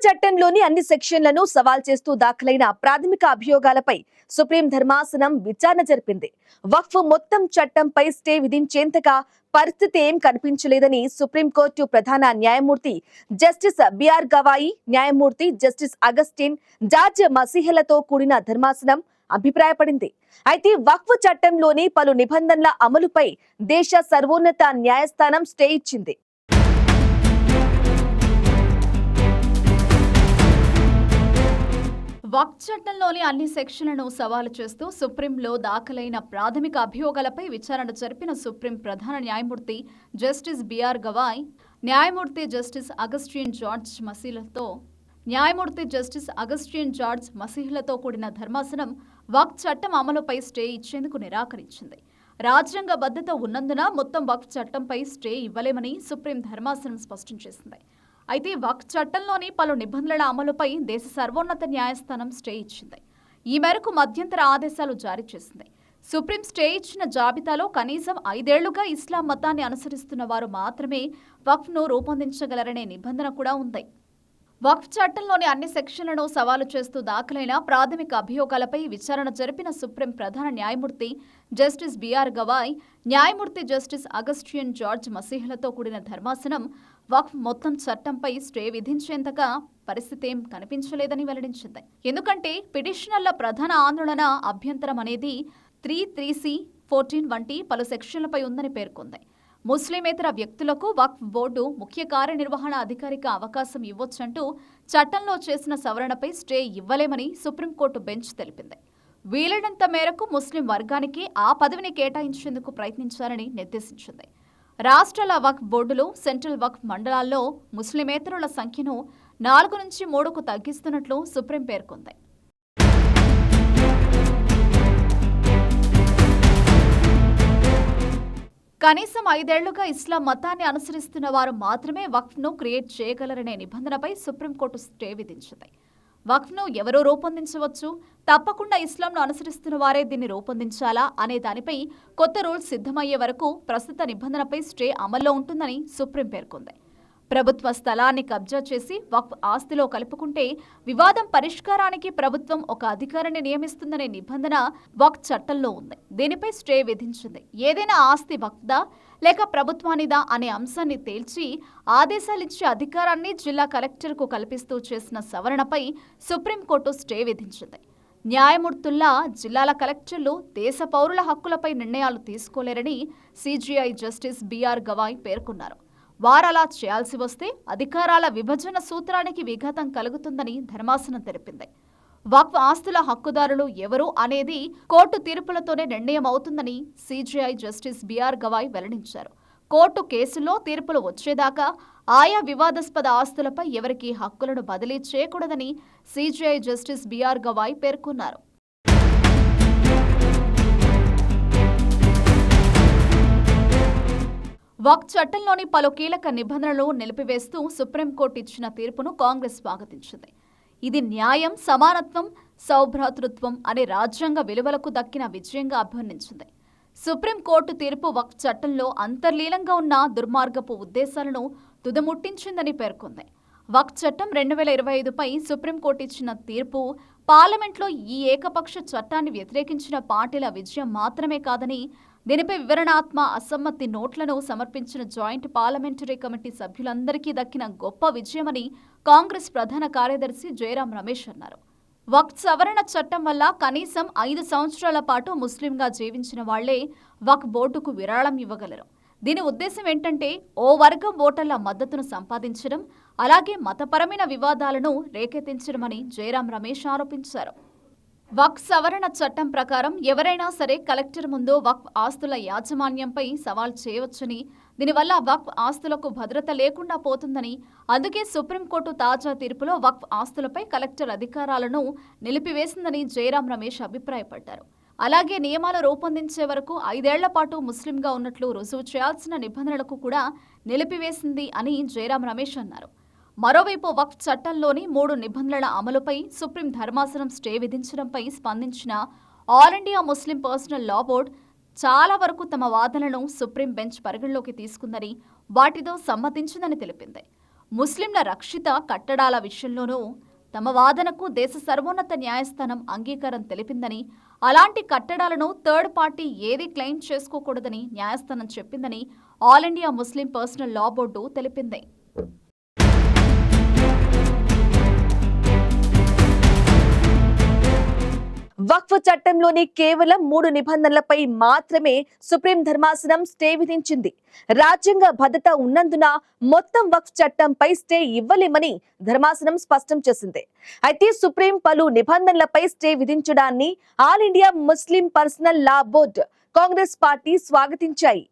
చట్టంలోని అన్ని సెక్షన్లను సవాల్ చేస్తూ దాఖలైన ప్రాథమిక అభియోగాలపై సుప్రీం ధర్మాసనం విచారణ జరిపింది. వక్ఫ్ మొత్తం చట్టంపై స్టే విధించేంతగా పరిస్థితి ఏం కనిపించలేదని సుప్రీంకోర్టు ప్రధాన న్యాయమూర్తి జస్టిస్ బిఆర్ గవాయి, న్యాయమూర్తి జస్టిస్ అగస్టిన్ జార్జ్ మసీహలతో కూడిన ధర్మాసనం అభిప్రాయపడింది. అయితే వక్ఫ్ చట్టంలోని పలు నిబంధనల అమలుపై దేశ సర్వోన్నత న్యాయస్థానం స్టే ఇచ్చింది. వక్ఫ్ చట్టంలోని అన్ని సెక్షన్లను సవాలు చేస్తూ సుప్రీంలో దాఖలైన ప్రాథమిక అభియోగాలపై విచారణ జరిపిన సుప్రీం ప్రధాన న్యాయమూర్తి జస్టిస్ బిఆర్ గవాయ్, న్యాయమూర్తి జస్టిస్ అగస్టిన్ జార్జ్ మసీహ్లతో కూడిన ధర్మాసనం వక్ఫ్ చట్టం అమలుపై స్టే ఇచ్చేందుకు నిరాకరించింది. రాజ్యాంగబద్ధత ఉన్నందున మొత్తం వక్ఫ్ చట్టంపై స్టే ఇవ్వలేమని సుప్రీం ధర్మాసనం స్పష్టం చేసింది. అయితే వక్ఫ్ చట్టంలోని పలు నిబంధనల అమలుపై దేశ సర్వోన్నత న్యాయస్థానం స్టే ఇచ్చింది. ఈ మేరకు మధ్యంతర ఆదేశాలు జారీ చేసింది. సుప్రీం స్టే ఇచ్చిన జాబితాలో కనీసం 5 ఏళ్లుగా ఇస్లాం మతాన్ని అనుసరిస్తున్న వారు మాత్రమే వక్ఫ్ను రూపొందించగలరనే నిబంధన కూడా ఉంది. వక్ఫ్ చట్టంలోని అన్ని సెక్షన్లను సవాలు చేస్తూ దాఖలైన ప్రాథమిక అభియోగాలపై విచారణ జరిపిన సుప్రీం ప్రధాన న్యాయమూర్తి జస్టిస్ బిఆర్ గవాయ్, న్యాయమూర్తి జస్టిస్ అగస్టిన్ జార్జ్ మసీహ్లతో కూడిన ధర్మాసనం వక్ఫ్ మొత్తం చట్టంపై స్టే విధించేంతగా పరిస్థితి ఏం కనిపించలేదని వెల్లడించింది. ఎందుకంటే పిటిషనర్ల ప్రధాన ఆందోళన అభ్యంతరం అనేది 3(3)(c), 14 వంటి పలు సెక్షన్లపై ఉందని పేర్కొంది. ముస్లిమేతర వ్యక్తులకు వక్ఫ్ బోర్డు ముఖ్య కార్యనిర్వహణ అధికారికి అవకాశం ఇవ్వొచ్చంటూ చట్టంలో చేసిన సవరణపై స్టే ఇవ్వలేమని సుప్రీంకోర్టు బెంచ్ తెలిపింది. వీలైనంత మేరకు ముస్లిం వర్గానికి ఆ పదవిని కేటాయించేందుకు ప్రయత్నించాలని నిర్దేశించింది. రాష్ట్రాల వక్ఫ్ బోర్డులు, సెంట్రల్ వక్ఫ్ మండలాల్లో ముస్లిమేతరుల సంఖ్యను 4 నుంచి 3కు తగ్గిస్తున్నట్లు సుప్రీం పేర్కొంది. కనీసం 5 ఏళ్లుగా ఇస్లాం మతాన్ని అనుసరిస్తున్న వారు మాత్రమే వక్ఫ్ను క్రియేట్ చేయగలరనే నిబంధనపై సుప్రీంకోర్టు స్టే విధించింది. వక్ఫ్ను ఎవరూ రూపొందించవచ్చు, తప్పకుండా ఇస్లాంను అనుసరిస్తున్న వారే దీన్ని రూపొందించాలా అనే దానిపై కొత్త రూల్స్ సిద్ధమయ్యే వరకు ప్రస్తుత నిబంధనపై స్టే అమల్లో ఉంటుందని సుప్రీం పేర్కొంది. ప్రభుత్వ స్థలాన్ని కబ్జా చేసి వక్ఫ్ ఆస్తిలో కలుపుకుంటే వివాదం పరిష్కారానికి ప్రభుత్వం ఒక అధికారిని నియమిస్తుందనే నిబంధన వక్ఫ్ చట్టంలో ఉంది. దీనిపై స్టే విధించింది. ఏదైనా ఆస్తి వక్ఫ్దా లేక ప్రభుత్వానిదా అనే అంశాన్ని తేల్చి ఆదేశాలిచ్చే అధికారాన్ని జిల్లా కలెక్టర్కు కల్పిస్తూ చేసిన సవరణపై సుప్రీంకోర్టు స్టే విధించింది. న్యాయమూర్తుల్లా జిల్లాల కలెక్టర్లు దేశ పౌరుల హక్కులపై నిర్ణయాలు తీసుకోలేరని సిజేఐ జస్టిస్ బిఆర్ గవాయ్ పేర్కొన్నారు. వారలా చేయాల్సి వస్తే అధికారాల విభజన సూత్రానికి విఘాతం కలుగుతుందని ధర్మాసనం తెలిపింది. వక్ఫ్ ఆస్తుల హక్కుదారులు ఎవరు అనేది కోర్టు తీర్పులతోనే నిర్ణయం అవుతుందని సిజేఐ జస్టిస్ బిఆర్ గవాయ్ వెల్లడించారు. కోర్టు కేసుల్లో తీర్పులు వచ్చేదాకా ఆయా వివాదాస్పద ఆస్తులపై ఎవరికీ హక్కులను బదిలీ చేయకూడదని సిజేఐ జస్టిస్ బిఆర్ గవాయ్ పేర్కొన్నారు. వక్ఫ్ చట్టంలోని పలు కీలక నిబంధనలు నిలిపివేస్తూ సుప్రీంకోర్టు ఇచ్చిన తీర్పును కాంగ్రెస్ స్వాగతించింది. ఇది న్యాయం, సమానత్వం, సౌభ్రాతృత్వం అనే రాజ్యాంగ విలువలకు దక్కిన విజయంగా అభివర్ణించింది. సుప్రీంకోర్టు తీర్పు వక్ఫ్ చట్టంలో అంతర్లీనంగా ఉన్న దుర్మార్గపు ఉద్దేశాలను తుదముట్టించిందని పేర్కొంది. వక్ఫ్ చట్టం 2025పై సుప్రీంకోర్టు ఇచ్చిన తీర్పు పార్లమెంట్లో ఈ ఏకపక్ష చట్టాన్ని వ్యతిరేకించిన పార్టీల విజయం మాత్రమే కాదని, దీనిపై వివరణాత్మక అసమ్మతి నోట్లను సమర్పించిన జాయింట్ పార్లమెంటరీ కమిటీ సభ్యులందరికీ దక్కిన గొప్ప విజయమని కాంగ్రెస్ ప్రధాన కార్యదర్శి జయరాం రమేష్ అన్నారు. వక్ఫ్ సవరణ చట్టం వల్ల కనీసం 5 సంవత్సరాల పాటు ముస్లింగా జీవించిన వాళ్లే వక్ఫ్ బోర్డుకు విరాళం ఇవ్వగలరు. దీని ఉద్దేశం ఏంటంటే ఓ వర్గం ఓటర్ల మద్దతును సంపాదించడం, అలాగే మతపరమైన వివాదాలను రేకెత్తించడమని జయరాం రమేష్ ఆరోపించారు. వక్ఫ్ సవరణ చట్టం ప్రకారం ఎవరైనా సరే కలెక్టర్ ముందు వక్ఫ్ ఆస్తుల యాజమాన్యంపై సవాల్ చేయవచ్చని, దీనివల్ల వక్ఫ్ ఆస్తులకు భద్రత లేకుండా పోతుందని, అందుకే సుప్రీంకోర్టు తాజా తీర్పులో వక్ఫ్ ఆస్తులపై కలెక్టర్ అధికారాలను నిలిపివేసిందని జయరాం రమేష్ అభిప్రాయపడ్డారు. అలాగే నియమాలు రూపొందించే వరకు 5 ఏళ్ల పాటు ముస్లింగా ఉన్నట్లు రుజువు చేయాల్సిన నిబంధనలకు కూడా నిలిపివేసింది అని జయరాం రమేష్ అన్నారు. మరోవైపు వక్ఫ్ చట్టంలోని 3 నిబంధనల అమలుపై సుప్రీం ధర్మాసనం స్టే విధించడంపై స్పందించిన all India Muslim personal law board చాలా వరకు తమ వాదనలను సుప్రీం బెంచ్ పరిగణలోకి తీసుకుందని, వాటితో సమ్మతించిందని తెలిపింది. ముస్లింల రక్షిత కట్టడాల విషయంలోనూ తమ వాదనకు దేశ సర్వోన్నత న్యాయస్థానం అంగీకారం తెలిపిందని, అలాంటి కట్టడాలను థర్డ్ పార్టీ ఏది క్లెయిమ్ చేసుకోకూడదని న్యాయస్థానం చెప్పిందని all India Muslim personal law board తెలిపింది. వక్ఫ్ చట్టంలోని కేవలం 3 నిబంధనలపై మాత్రమే సుప్రీం ధర్మాసనం స్టే విధించింది. రాజ్యాంగ భద్రత ఉన్నందున మొత్తం వక్ఫ్ చట్టంపై స్టే ఇవ్వలేమని ధర్మాసనం స్పష్టం చేసింది. అయితే సుప్రీం పలు నిబంధనలపై స్టే విధించడాన్ని all India Muslim personal law board, Congress party స్వాగతించాయి.